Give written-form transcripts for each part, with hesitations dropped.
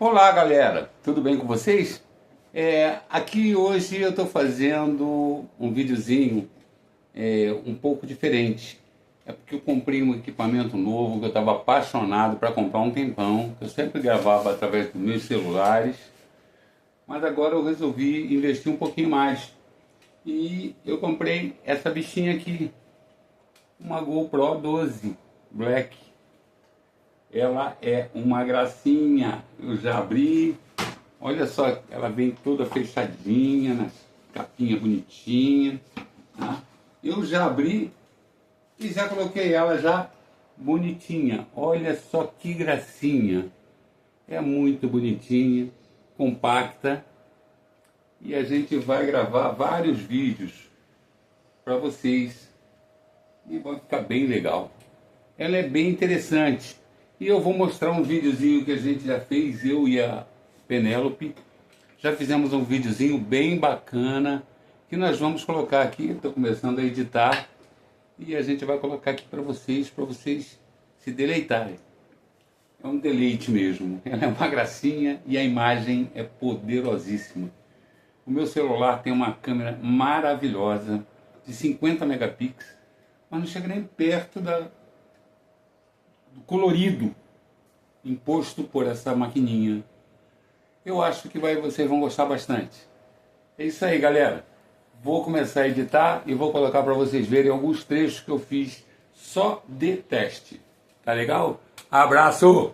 Olá galera, tudo bem com vocês? Aqui hoje eu estou fazendo um videozinho um pouco diferente. É porque eu comprei um equipamento novo que eu estava apaixonado para comprar há um tempão. Eu sempre gravava através dos meus celulares, mas agora eu resolvi investir um pouquinho mais. E eu comprei essa bichinha aqui, uma GoPro 12 Black. Ela é uma gracinha, eu já abri, olha só, ela vem toda fechadinha, nas capinhas bonitinhas, tá? Eu já abri e já coloquei ela já bonitinha, olha só que gracinha, é muito bonitinha, compacta, e a gente vai gravar vários vídeos para vocês, e vai ficar bem legal. Ela é bem interessante. E eu vou mostrar um videozinho que a gente já fez, eu e a Penélope. Já fizemos um videozinho bem bacana, que nós vamos colocar aqui, estou começando a editar, e a gente vai colocar aqui para vocês se deleitarem. É um deleite mesmo, ela é uma gracinha e a imagem é poderosíssima. O meu celular tem uma câmera maravilhosa, de 50 megapixels, mas não chega nem perto do colorido imposto por essa maquininha. Eu acho que vocês vão gostar bastante. É isso aí, galera. Vou começar a editar e vou colocar para vocês verem alguns trechos que eu fiz só de teste. Tá legal? Abraço!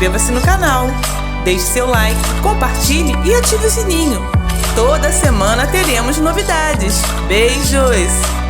inscreva-se no canal, deixe seu like, compartilhe e ative o sininho. Toda semana teremos novidades. Beijos!